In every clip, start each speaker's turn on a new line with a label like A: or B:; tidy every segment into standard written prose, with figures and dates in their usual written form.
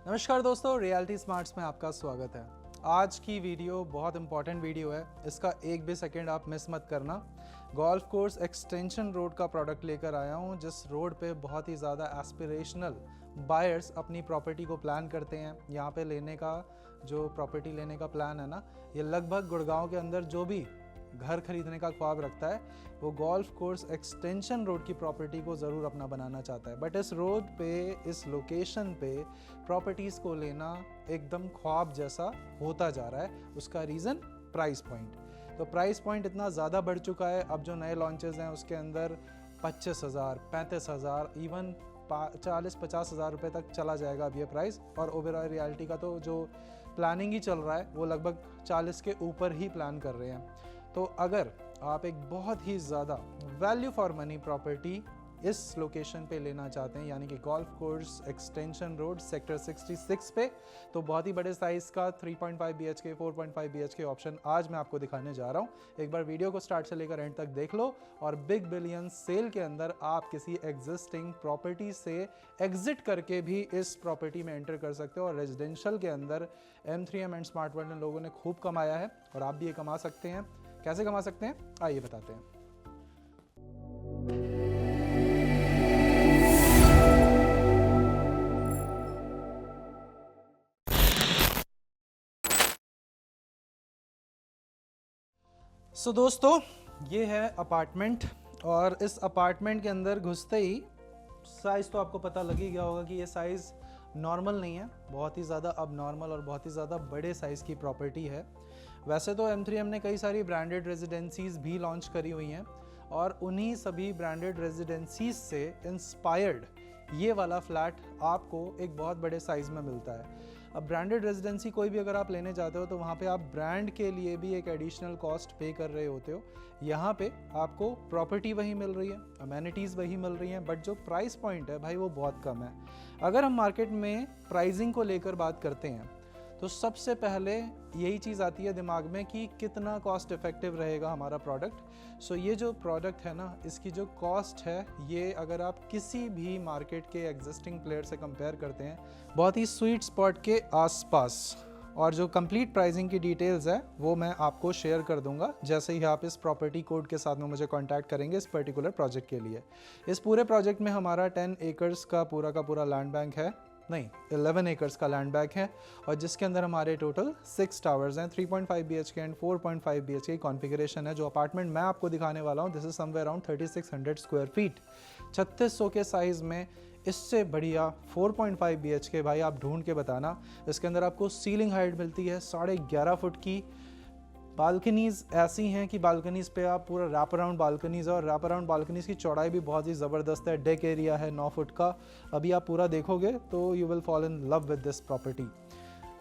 A: नमस्कार दोस्तों, reality smarts में आपका स्वागत है। आज की वीडियो बहुत इंपॉर्टेंट वीडियो है, इसका एक भी सेकंड आप मिस मत करना। गोल्फ कोर्स एक्सटेंशन रोड का प्रोडक्ट लेकर आया हूँ, जिस रोड पे बहुत ही ज़्यादा एस्पिरेशनल बायर्स अपनी प्रॉपर्टी को प्लान करते हैं। यहाँ पे लेने का जो प्रॉपर्टी लेने का प्लान है ना, ये लगभग गुड़गांव के अंदर जो भी घर खरीदने का ख्वाब रखता है वो गोल्फ कोर्स एक्सटेंशन रोड की प्रॉपर्टी को ज़रूर अपना बनाना चाहता है। बट इस रोड पे, इस लोकेशन पे प्रॉपर्टीज़ को लेना एकदम ख्वाब जैसा होता जा रहा है। उसका रीज़न प्राइस पॉइंट। तो प्राइस पॉइंट इतना ज़्यादा बढ़ चुका है, अब जो नए लॉन्चेस हैं उसके अंदर 25,000, 35,000, इवन 40-50 हज़ार रुपये तक चला जाएगा अब ये प्राइस। और ओबेरॉय रियलिटी का तो जो प्लानिंग ही चल रहा है वो लगभग 40 के ऊपर ही प्लान कर रहे हैं। तो अगर आप एक बहुत ही ज़्यादा वैल्यू फॉर मनी प्रॉपर्टी इस लोकेशन पे लेना चाहते हैं, यानी कि golf course extension road sector 66 पे, तो बहुत ही बड़े साइज़ का 3.5 BHK, 4.5 BHK ऑप्शन आज मैं आपको दिखाने जा रहा हूँ। एक बार वीडियो को स्टार्ट से लेकर एंड तक देख लो और बिग बिलियन सेल के अंदर आप किसी एग्जिस्टिंग प्रॉपर्टी से एग्जिट करके भी इस प्रॉपर्टी में एंटर कर सकते हो। और रेजिडेंशियल के अंदर M3M एंड स्मार्ट वर्ल्ड लोगों ने खूब कमाया है और आप भी ये कमा सकते हैं। कैसे कमा सकते हैं आइए बताते हैं। दोस्तों, ये है अपार्टमेंट और इस अपार्टमेंट के अंदर घुसते ही साइज़ तो आपको पता लग ही गया होगा कि ये साइज़ नॉर्मल नहीं है, बहुत ही ज़्यादा अब नॉर्मल और बहुत ही ज़्यादा बड़े साइज़ की प्रॉपर्टी है। वैसे तो M3M ने कई सारी ब्रांडेड रेजिडेंसीज़ भी लॉन्च करी हुई हैं और उन्हीं सभी ब्रांडेड रेजिडेंसीज़ से इंस्पायर्ड ये वाला फ्लैट आपको एक बहुत बड़े साइज़ में मिलता है। अब ब्रांडेड रेजिडेंसी कोई भी अगर आप लेने जाते हो तो वहाँ पे आप ब्रांड के लिए भी एक एडिशनल कॉस्ट पे कर रहे होते हो। यहाँ पे आपको प्रॉपर्टी वही मिल रही है, अमेनिटीज़ वही मिल रही हैं, बट जो प्राइस पॉइंट है भाई वो बहुत कम है। अगर हम मार्केट में प्राइसिंग को लेकर बात करते हैं तो सबसे पहले यही चीज़ आती है दिमाग में कि कितना कॉस्ट इफ़ेक्टिव रहेगा हमारा प्रोडक्ट। सो ये जो प्रोडक्ट है ना, इसकी जो कॉस्ट है ये अगर आप किसी भी मार्केट के एग्जिस्टिंग प्लेयर से कंपेयर करते हैं, बहुत ही स्वीट स्पॉट के आसपास। और जो कंप्लीट प्राइसिंग की डिटेल्स है वो मैं आपको शेयर कर दूंगा जैसे ही आप इस प्रॉपर्टी कोड के साथ में मुझे कांटेक्ट करेंगे इस पर्टिकुलर प्रोजेक्ट के लिए। इस पूरे प्रोजेक्ट में हमारा 10 एकर्स का पूरा लैंड बैंक है, नहीं 11 एकर्स का लैंड बैंक है, और जिसके अंदर हमारे टोटल 6 टावर्स हैं। 3.5 BHK एंड 4.5 BHK कॉन्फ़िगरेशन है। जो अपार्टमेंट मैं आपको दिखाने वाला हूँ this is somewhere around 3600 square feet, 3600 के साइज़ में। इससे बढ़िया 4.5 BHK भाई आप ढूंढ के बताना। इसके अंदर आपको सीलिंग हाइट मिलती है 11.5 फुट की। बालकनीज़ ऐसी हैं कि बालकनीज़ पे आप पूरा रैप अराउंड बालकनीज़ है और रैप अराउंड बालकनीज़ की चौड़ाई भी बहुत ही ज़बरदस्त है। डेक एरिया है 9 फुट का। अभी आप पूरा देखोगे तो you will fall in love with this property.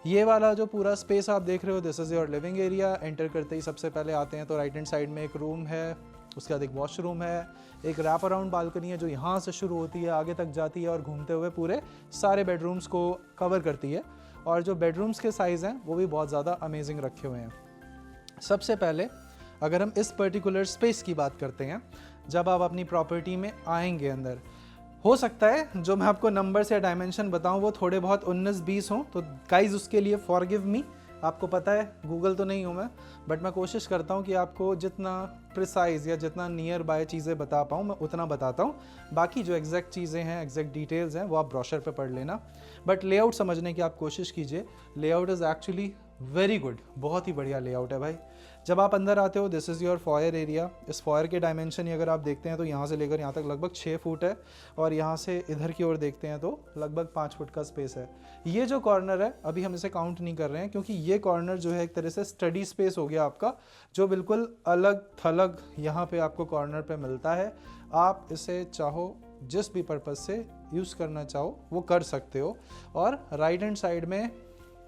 A: ये वाला जो पूरा स्पेस आप देख रहे हो this is your living area. Enter करते ही सबसे पहले आते हैं तो राइट हैंड साइड में एक रूम है, उसके बाद एक वॉशरूम है, एक रैप अराउंड बालकनी है जो यहाँ से शुरू होती है आगे तक जाती है और घूमते हुए पूरे सारे बेडरूम्स को कवर करती है। और जो बेडरूम्स के साइज़ हैं वो भी बहुत ज़्यादा अमेजिंग रखे हुए हैं। सबसे पहले अगर हम इस पर्टिकुलर स्पेस की बात करते हैं, जब आप अपनी प्रॉपर्टी में आएंगे अंदर, हो सकता है जो मैं आपको नंबर्स या डायमेंशन बताऊं वो थोड़े बहुत 19-20 हों, तो गाइज उसके लिए फॉरगिव मी। आपको पता है गूगल तो नहीं हूँ मैं, बट मैं कोशिश करता हूँ कि आपको जितना प्रिसाइज या जितना नियर बाय चीज़ें बता पाऊँ मैं उतना बताता हूँ। बाकी जो एग्जैक्ट चीज़ें हैं, एग्जैक्ट डिटेल्स हैं वो आप ब्रोशर पे पढ़ लेना, बट लेआउट समझने की आप कोशिश कीजिए। Layout is actually very good, बहुत ही बढ़िया लेआउट है भाई। जब आप अंदर आते हो this is your foyer area. इस फॉयर के डायमेंशन ही अगर आप देखते हैं तो यहाँ से लेकर यहाँ तक लगभग 6 फुट है और यहाँ से इधर की ओर देखते हैं तो लगभग 5 फुट का स्पेस है। ये जो कॉर्नर है अभी हम इसे काउंट नहीं कर रहे हैं क्योंकि ये कॉर्नर जो है एक तरह से स्टडी स्पेस हो गया आपका, जो बिल्कुल अलग थलग यहाँ पे आपको कॉर्नर पे मिलता है। आप इसे चाहो जिस भी पर्पज़ से यूज़ करना चाहो वो कर सकते हो। और राइट हैंड साइड में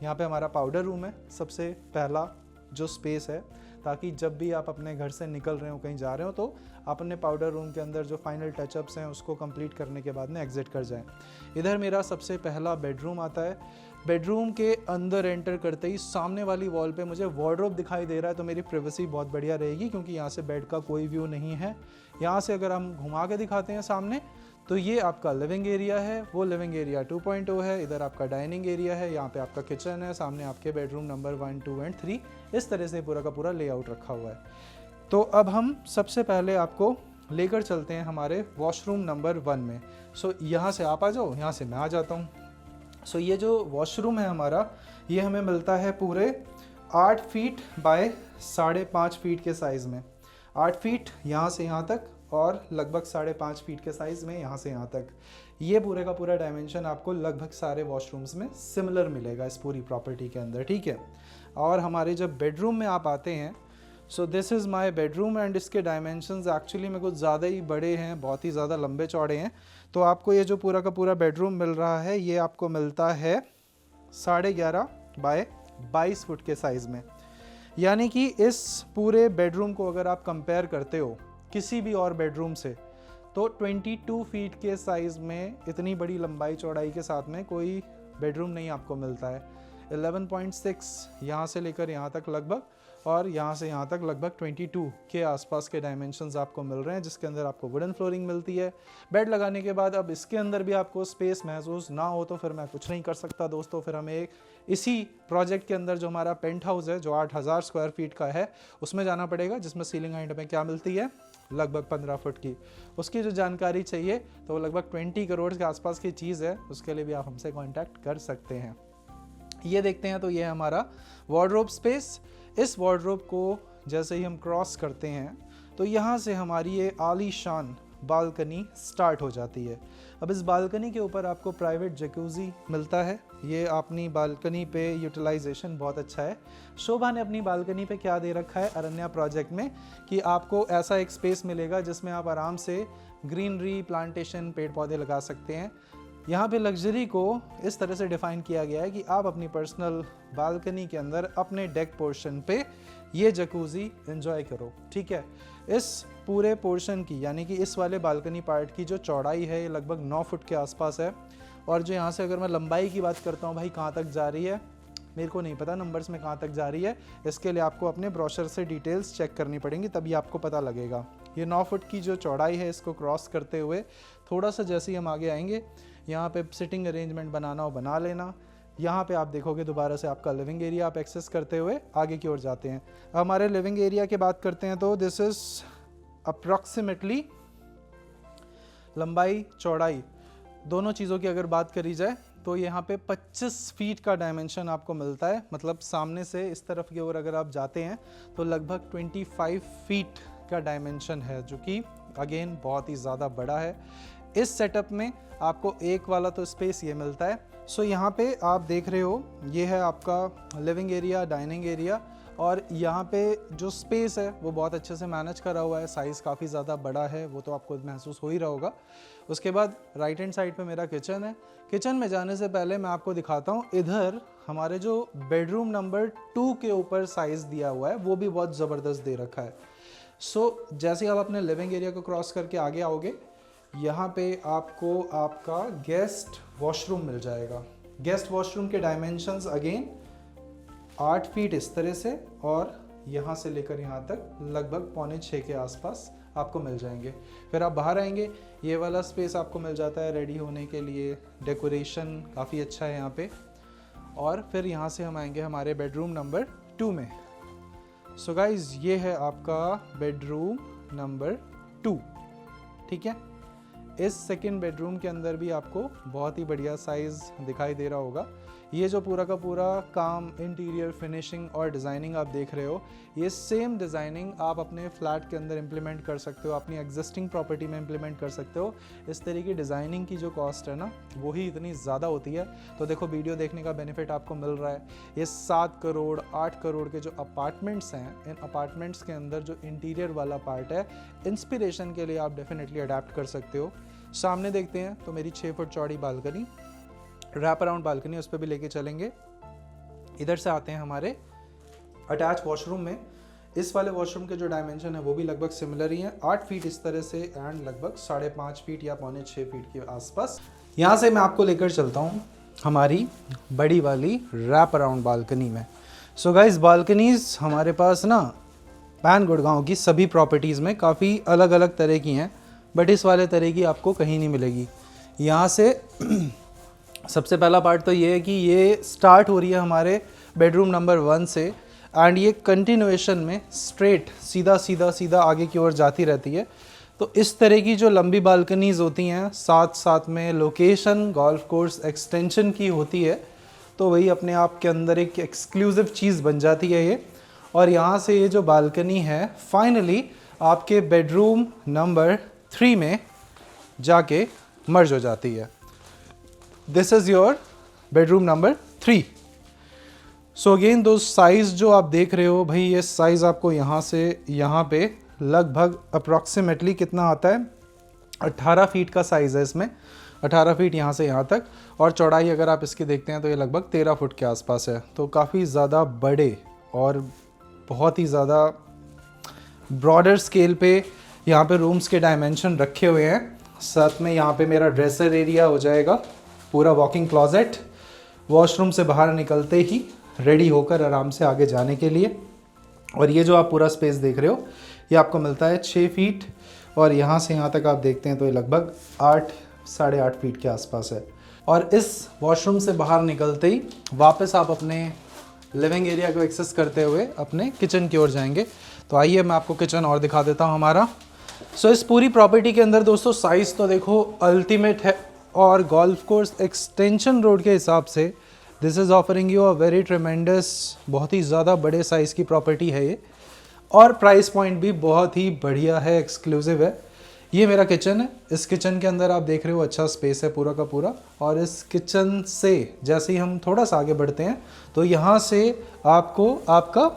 A: यहाँ पे हमारा पाउडर रूम है, सबसे पहला जो स्पेस है, ताकि जब भी आप अपने घर से निकल रहे हो कहीं जा रहे हो तो आप अपने पाउडर रूम के अंदर जो फाइनल टचअप्स हैं उसको कंप्लीट करने के बाद में एग्जिट कर जाएं। इधर मेरा सबसे पहला बेडरूम आता है। बेडरूम के अंदर एंटर करते ही सामने वाली वॉल पे मुझे वार्डरोब दिखाई दे रहा है, तो मेरी प्राइवेसी बहुत बढ़िया रहेगी क्योंकि यहाँ से बेड का कोई व्यू नहीं है। यहाँ से अगर हम घुमा के दिखाते हैं सामने तो ये आपका लिविंग एरिया है, वो लिविंग एरिया 2.0 है, इधर आपका डाइनिंग एरिया है, यहाँ पे आपका किचन है, सामने आपके बेडरूम नंबर 1, 2 एंड 3। इस तरह से पूरा का पूरा लेआउट रखा हुआ है। तो अब हम सबसे पहले आपको लेकर चलते हैं हमारे वॉशरूम नंबर 1 में। सो यहाँ से आप आ जाओ, यहाँ से मैं आ जाता हूँ। सो ये जो वॉशरूम है हमारा, ये हमें मिलता है पूरे 8 फीट बाय 5.5 फीट के साइज़ में। 8 फीट यहाँ से यहाँ तक और लगभग 5.5 फीट के साइज़ में यहाँ से यहाँ तक। ये पूरे का पूरा डायमेंशन आपको लगभग सारे वॉशरूम्स में सिमिलर मिलेगा इस पूरी प्रॉपर्टी के अंदर, ठीक है। और हमारे जब बेडरूम में आप आते हैं, so this is my bedroom and इसके डायमेंशंस एक्चुअली में कुछ ज़्यादा ही बड़े हैं, बहुत ही ज़्यादा लंबे चौड़े हैं। तो आपको ये जो पूरा का पूरा बेडरूम मिल रहा है, ये आपको मिलता है 11.5 बाय 22 फुट के साइज़ में। यानी कि इस पूरे बेडरूम को अगर आप कंपेयर करते हो किसी भी और बेडरूम से, तो 22 फीट के साइज़ में इतनी बड़ी लंबाई चौड़ाई के साथ में कोई बेडरूम नहीं आपको मिलता है। 11.6 यहाँ से लेकर यहाँ तक लगभग, और यहाँ से यहाँ तक लगभग 22 के आसपास के डायमेंशंस आपको मिल रहे हैं, जिसके अंदर आपको वुडन फ्लोरिंग मिलती है। बेड लगाने के बाद अब इसके अंदर भी आपको स्पेस महसूस ना हो तो फिर मैं कुछ नहीं कर सकता दोस्तों। फिर हमें एक इसी प्रोजेक्ट के अंदर जो हमारा पेंट हाउस है, जो 8000 स्क्वायर फीट का है, उसमें जाना पड़ेगा, जिसमें सीलिंग हाइट हमें क्या मिलती है, लगभग 15 फुट की। उसकी जो जानकारी चाहिए तो वो लगभग 20 करोड़ के आसपास की चीज़ है, उसके लिए भी आप हमसे कॉन्टैक्ट कर सकते हैं। ये देखते हैं तो ये हमारा वार्डरोब स्पेस। इस वार्डरोब को जैसे ही हम क्रॉस करते हैं तो यहाँ से हमारी ये आलीशान बालकनी स्टार्ट हो जाती है। अब इस बालकनी के ऊपर आपको प्राइवेट जकूज़ी मिलता है। ये अपनी बालकनी पे यूटिलाइजेशन बहुत अच्छा है। शोभा ने अपनी बालकनी पे क्या दे रखा है अरण्या प्रोजेक्ट में, कि आपको ऐसा एक स्पेस मिलेगा जिसमें आप आराम से ग्रीनरी, प्लांटेशन, पेड़ पौधे लगा सकते हैं। यहाँ पे लग्जरी को इस तरह से डिफ़ाइन किया गया है कि आप अपनी पर्सनल बालकनी के अंदर अपने डेक पोर्शन पे ये जकूज़ी एंजॉय करो, ठीक है। इस पूरे पोर्शन की, यानी कि इस वाले बालकनी पार्ट की जो चौड़ाई है, ये लगभग 9 फुट के आसपास है। और जो यहाँ से अगर मैं लंबाई की बात करता हूँ, भाई कहाँ तक जा रही है मेरे को नहीं पता नंबर्स में कहाँ तक जा रही है, इसके लिए आपको अपने ब्रोशर से डिटेल्स चेक करनी पड़ेंगी, तभी आपको पता लगेगा। ये 9 फुट की जो चौड़ाई है, इसको क्रॉस करते हुए थोड़ा सा जैसे ही हम आगे आएंगे, यहाँ पे सिटिंग अरेंजमेंट बनाना हो बना लेना। यहाँ पे आप देखोगे दोबारा से आपका लिविंग एरिया आप एक्सेस करते हुए आगे की ओर जाते हैं। हमारे लिविंग एरिया की बात करते हैं तो दिस इज़ अप्रॉक्सीमेटली लंबाई चौड़ाई दोनों चीज़ों की अगर बात करी जाए तो यहाँ पे 25 फीट का डायमेंशन आपको मिलता है। मतलब सामने से इस तरफ की ओर अगर आप जाते हैं तो लगभग 25 फीट का डायमेंशन है, जो कि अगेन बहुत ही ज़्यादा बड़ा है। इस सेटअप में आपको एक वाला तो स्पेस ये मिलता है। सो यहाँ पे आप देख रहे हो, ये है आपका लिविंग एरिया, डाइनिंग एरिया, और यहाँ पे जो स्पेस है वो बहुत अच्छे से मैनेज करा हुआ है। साइज़ काफ़ी ज़्यादा बड़ा है, वो तो आपको महसूस हो ही रहा होगा। उसके बाद राइट हैंड साइड पे मेरा किचन है। किचन में जाने से पहले मैं आपको दिखाता हूँ, इधर हमारे जो बेडरूम नंबर 2 के ऊपर साइज़ दिया हुआ है वो भी बहुत ज़बरदस्त दे रखा है। सो जैसे आप अपने लिविंग एरिया को क्रॉस करके आगे आओगे, यहाँ पे आपको आपका गेस्ट वॉशरूम मिल जाएगा। गेस्ट वॉशरूम के डायमेंशंस अगेन 8 फीट इस तरह से, और यहाँ से लेकर यहाँ तक लगभग 5.25 के आसपास आपको मिल जाएंगे। फिर आप बाहर आएंगे, ये वाला स्पेस आपको मिल जाता है रेडी होने के लिए, डेकोरेशन काफ़ी अच्छा है यहाँ पे। और फिर यहाँ से हम आएंगे हमारे बेडरूम नंबर 2 में। सो गाइज, ये है आपका बेडरूम नंबर 2, ठीक है। इस सेकंड बेडरूम के अंदर भी आपको बहुत ही बढ़िया साइज़ दिखाई दे रहा होगा। ये जो पूरा का पूरा काम, इंटीरियर फिनिशिंग और डिज़ाइनिंग आप देख रहे हो, ये सेम डिज़ाइनिंग आप अपने फ्लैट के अंदर इम्प्लीमेंट कर सकते हो, अपनी एग्जिस्टिंग प्रॉपर्टी में इम्प्लीमेंट कर सकते हो। इस तरीके डिज़ाइनिंग की जो कॉस्ट है ना, वही इतनी ज़्यादा होती है। तो देखो, वीडियो देखने का बेनिफिट आपको मिल रहा है। ये 7 करोड़ 8 करोड़ के जो अपार्टमेंट्स हैं, इन अपार्टमेंट्स के अंदर जो इंटीरियर वाला पार्ट है, इंस्पिरेशन के लिए आप डेफिनेटली अडेप्ट कर सकते हो। सामने देखते हैं तो मेरी 6 फुट चौड़ी बालकनी, रैप अराउंड बालकनी, उस पर भी लेके चलेंगे। इधर से आते हैं हमारे अटैच वॉशरूम में। इस वाले वॉशरूम के जो डायमेंशन है वो भी लगभग सिमिलर ही हैं, 8 फीट इस तरह से एंड लगभग 5.5 फीट या 6.25 फीट के आसपास। यहाँ से मैं आपको लेकर चलता हूँ हमारी बड़ी वाली रैप अराउंड बालकनी में। सो गाइस, बालकनीज हमारे पास ना पैन गुड़गांव की सभी प्रॉपर्टीज़ में काफ़ी अलग अलग तरह की हैं। बट इस वाले तरह की आपको कहीं नहीं मिलेगी। यहाँ से सबसे पहला पार्ट तो ये है कि ये स्टार्ट हो रही है हमारे बेडरूम नंबर 1 से, एंड ये कंटिन्यूएशन में स्ट्रेट सीधा सीधा सीधा आगे की ओर जाती रहती है। तो इस तरह की जो लंबी बालकनीज होती हैं, साथ साथ में लोकेशन गोल्फ कोर्स एक्सटेंशन की होती है, तो वही अपने आप के अंदर एक एक्सक्लूसिव चीज़ बन जाती है ये। और यहाँ से ये जो बालकनी है फाइनली आपके बेडरूम नंबर 3 में जाके मर्ज हो जाती है। This is your bedroom number 3। So again दो साइज़ जो आप देख रहे हो भाई, ये साइज़ आपको यहाँ से यहाँ पे लगभग अप्रॉक्सीमेटली कितना आता है, 18 फीट का साइज़ है इसमें, 18 फीट यहाँ से यहाँ तक। और चौड़ाई अगर आप इसकी देखते हैं तो ये लगभग 13 फुट के आसपास है। तो काफ़ी ज़्यादा बड़े और बहुत ही ज़्यादा ब्रॉडर स्केल पे यहाँ पे रूम्स के डायमेंशन रखे हुए हैं। साथ में यहाँ पे मेरा ड्रेसर एरिया हो जाएगा, पूरा वॉकिंग क्लॉजेट, वॉशरूम से बाहर निकलते ही रेडी होकर आराम से आगे जाने के लिए। और ये जो आप पूरा स्पेस देख रहे हो ये आपको मिलता है 6 फीट, और यहाँ से यहाँ तक आप देखते हैं तो ये लगभग 8 साढ़े 8 फीट के आसपास है। और इस वॉशरूम से बाहर निकलते ही वापस आप अपने लिविंग एरिया को एक्सेस करते हुए अपने किचन की ओर जाएंगे। तो आइए मैं आपको किचन और दिखा देता हूँ हमारा। सो इस पूरी प्रॉपर्टी के अंदर दोस्तों साइज़ तो देखो अल्टीमेट है, और गोल्फ कोर्स एक्सटेंशन रोड के हिसाब से this is offering you a very ट्रेमेंडस, बहुत ही ज़्यादा बड़े साइज़ की प्रॉपर्टी है ये, और प्राइस पॉइंट भी बहुत ही बढ़िया है, एक्सक्लूसिव है। ये मेरा किचन है। इस किचन के अंदर आप देख रहे हो अच्छा स्पेस है पूरा का पूरा। और इस किचन से जैसे ही हम थोड़ा सा आगे बढ़ते हैं तो यहाँ से आपको आपका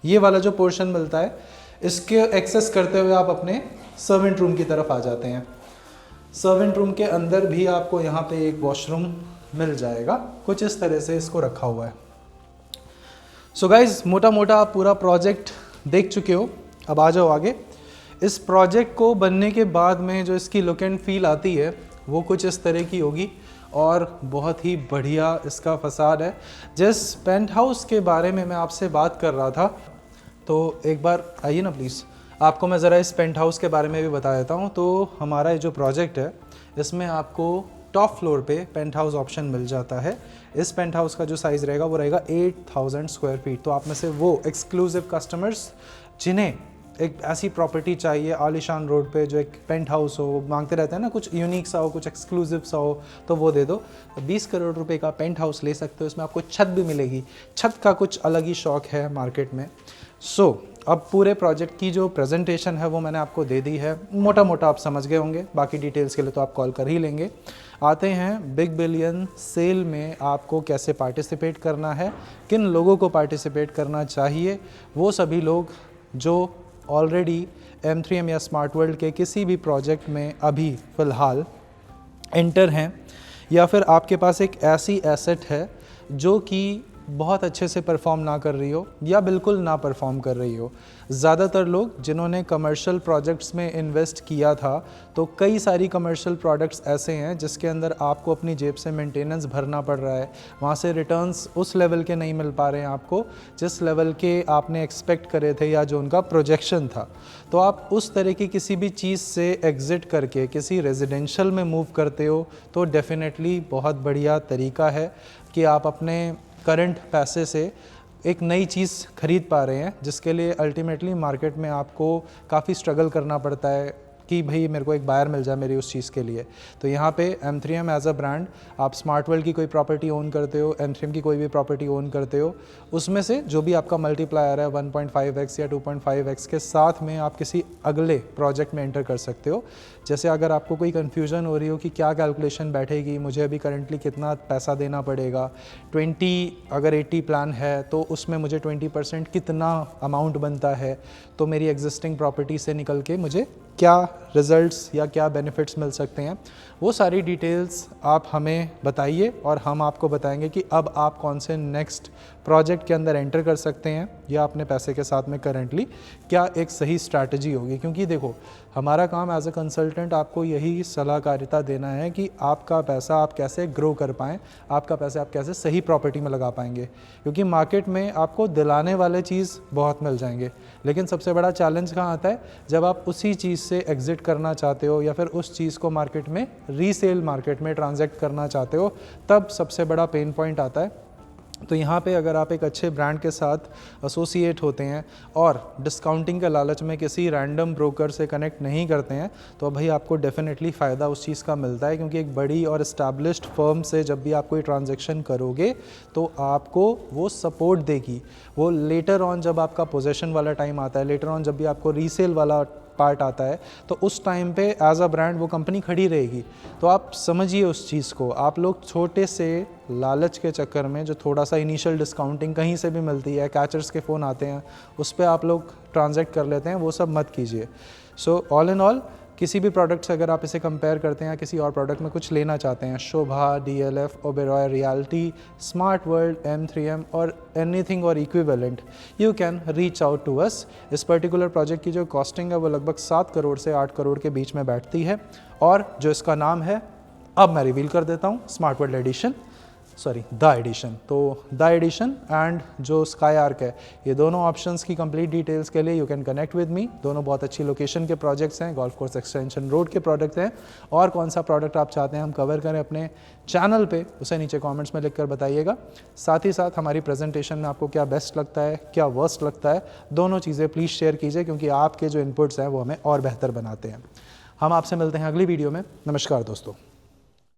A: ये वाला जो पोर्शन मिलता है, इसके एक्सेस करते हुए आप अपने सर्वेंट रूम की तरफ आ जाते हैं। सर्वेंट रूम के अंदर भी आपको यहाँ पे एक वॉशरूम मिल जाएगा, कुछ इस तरह से इसको रखा हुआ है। सो गाइज मोटा मोटा आप पूरा प्रोजेक्ट देख चुके हो। अब आ जाओ आगे। इस प्रोजेक्ट को बनने के बाद में जो इसकी लुक एंड फील आती है वो कुछ इस तरह की होगी, और बहुत ही बढ़िया इसका फसाद है। जिस पेंट हाउस के बारे में मैं आपसे बात कर रहा था, तो एक बार आइए ना प्लीज़, आपको मैं ज़रा इस पेंट हाउस के बारे में भी बता देता हूँ। तो हमारा ये जो प्रोजेक्ट है इसमें आपको टॉप फ्लोर पे पेंट हाउस ऑप्शन मिल जाता है। इस पेंट हाउस का जो साइज़ रहेगा वो रहेगा 8000 स्क्वायर फीट। तो आप में से वो एक्सक्लूसिव कस्टमर्स जिन्हें एक ऐसी प्रॉपर्टी चाहिए आलीशान रोड पे जो एक पेंट हाउस हो, मांगते रहते हैं ना कुछ यूनिक सा हो, कुछ एक्सक्लूसिव सा हो, तो वो दे दो। 20 करोड़ रुपए का पेंट हाउस ले सकते हो। इसमें आपको छत भी मिलेगी। छत का कुछ अलग ही शौक है मार्केट में। अब पूरे प्रोजेक्ट की जो प्रेजेंटेशन है वो मैंने आपको दे दी है, मोटा मोटा आप समझ गए होंगे। बाकी डिटेल्स के लिए तो आप कॉल कर ही लेंगे। आते हैं बिग बिलियन सेल में आपको कैसे पार्टिसिपेट करना है, किन लोगों को पार्टिसिपेट करना चाहिए। वो सभी लोग जो ऑलरेडी M3M या स्मार्ट वर्ल्ड के किसी भी प्रोजेक्ट में अभी फ़िलहाल एंटर हैं, या फिर आपके पास एक ऐसी एसेट है जो कि बहुत अच्छे से परफॉर्म ना कर रही हो या बिल्कुल ना परफॉर्म कर रही हो। ज़्यादातर लोग जिन्होंने कमर्शियल प्रोजेक्ट्स में इन्वेस्ट किया था, तो कई सारी कमर्शियल प्रोडक्ट्स ऐसे हैं जिसके अंदर आपको अपनी जेब से मेंटेनेंस भरना पड़ रहा है। वहाँ से रिटर्न्स उस लेवल के नहीं मिल पा रहे हैं आपको जिस लेवल के आपने एक्सपेक्ट करे थे या जो उनका प्रोजेक्शन था। तो आप उस तरह की किसी भी चीज़ से एग्ज़िट करके किसी रेजिडेंशियल में मूव करते हो तो डेफिनेटली बहुत बढ़िया तरीका है कि आप अपने करंट पैसे से एक नई चीज़ खरीद पा रहे हैं, जिसके लिए अल्टीमेटली मार्केट में आपको काफ़ी स्ट्रगल करना पड़ता है कि भाई मेरे को एक बायर मिल जाए मेरी उस चीज़ के लिए। तो यहाँ पे M3M एज अ ब्रांड, आप स्मार्ट वर्ल्ड की कोई प्रॉपर्टी ओन करते हो, M3M की कोई भी प्रॉपर्टी ओन करते हो, उसमें से जो भी आपका मल्टीप्लायर है 1.5x या 2.5x के साथ में आप किसी अगले प्रोजेक्ट में एंटर कर सकते हो। जैसे अगर आपको कोई कन्फ्यूज़न हो रही हो कि क्या कैलकुलेशन बैठेगी, मुझे अभी करंटली कितना पैसा देना पड़ेगा, 20 अगर 80 प्लान है तो उसमें मुझे 20% कितना अमाउंट बनता है, तो मेरी एग्जिस्टिंग प्रॉपर्टी से निकल के मुझे क्या रिजल्ट्स या क्या बेनिफिट्स मिल सकते हैं, वो सारी डिटेल्स आप हमें बताइए और हम आपको बताएंगे कि अब आप कौन से नेक्स्ट प्रोजेक्ट के अंदर एंटर कर सकते हैं या अपने पैसे के साथ में करंटली क्या एक सही स्ट्रैटेजी होगी। क्योंकि देखो हमारा काम एज अ कंसल्टेंट आपको यही सलाहकारिता देना है कि आपका पैसा आप कैसे ग्रो कर पाएँ, आपका पैसा आप कैसे सही प्रॉपर्टी में लगा पाएंगे। क्योंकि मार्केट में आपको दिलाने वाले चीज़ बहुत मिल जाएंगे, लेकिन सबसे बड़ा चैलेंज कहाँ आता है, जब आप उसी चीज़ से एग्ज़िट करना चाहते हो या फिर उस चीज़ को मार्केट में रीसेल मार्केट में ट्रांजैक्ट करना चाहते हो, तब सबसे बड़ा पेन पॉइंट आता है। तो यहाँ पे अगर आप एक अच्छे ब्रांड के साथ एसोसिएट होते हैं और डिस्काउंटिंग के लालच में किसी रैंडम ब्रोकर से कनेक्ट नहीं करते हैं, तो भाई आपको डेफिनेटली फ़ायदा उस चीज़ का मिलता है। क्योंकि एक बड़ी और इस्टेब्लिश्ड फर्म से जब भी आप कोई ट्रांजैक्शन करोगे तो आपको वो सपोर्ट देगी। वो लेटर ऑन जब आपका पोजेशन वाला टाइम आता है, लेटर ऑन जब भी आपको रीसेल वाला पार्ट आता है, तो उस टाइम पे एज अ ब्रांड वो कंपनी खड़ी रहेगी। तो आप समझिए उस चीज़ को। आप लोग छोटे से लालच के चक्कर में जो थोड़ा सा इनिशियल डिस्काउंटिंग कहीं से भी मिलती है, कैचर्स के फ़ोन आते हैं, उस पर आप लोग ट्रांजैक्ट कर लेते हैं, वो सब मत कीजिए। सो ऑल इन ऑल किसी भी प्रोडक्ट से अगर आप इसे कंपेयर करते हैं या किसी और प्रोडक्ट में कुछ लेना चाहते हैं, Shobha, DLF, Oberoi realty, smart world, M3M और एनीथिंग और equivalent, you can reach out to us. इस पर्टिकुलर प्रोजेक्ट की जो कॉस्टिंग है वो लगभग 7 करोड़ से 8 करोड़ के बीच में बैठती है। और जो इसका नाम है, अब मैं रिवील कर देता हूँ, smart world edition, sorry the edition. तो द एडिशन एंड जो स्काई आर्क है, ये दोनों ऑप्शंस की कंप्लीट डिटेल्स के लिए you can connect with me. दोनों बहुत अच्छी लोकेशन के प्रोजेक्ट्स हैं, गोल्फ कोर्स एक्सटेंशन रोड के प्रोडक्ट हैं। और कौन सा प्रोडक्ट आप चाहते हैं हम कवर करें अपने चैनल पे, उसे नीचे कमेंट्स में लिखकर बताइएगा। साथ ही साथ हमारी प्रेजेंटेशन में आपको क्या बेस्ट लगता है, क्या वर्स्ट लगता है, दोनों चीज़ें प्लीज़ शेयर कीजिए, क्योंकि आपके जो इनपुट्स हैं वो हमें और बेहतर बनाते हैं। हम आपसे मिलते हैं अगली वीडियो में। नमस्कार दोस्तों।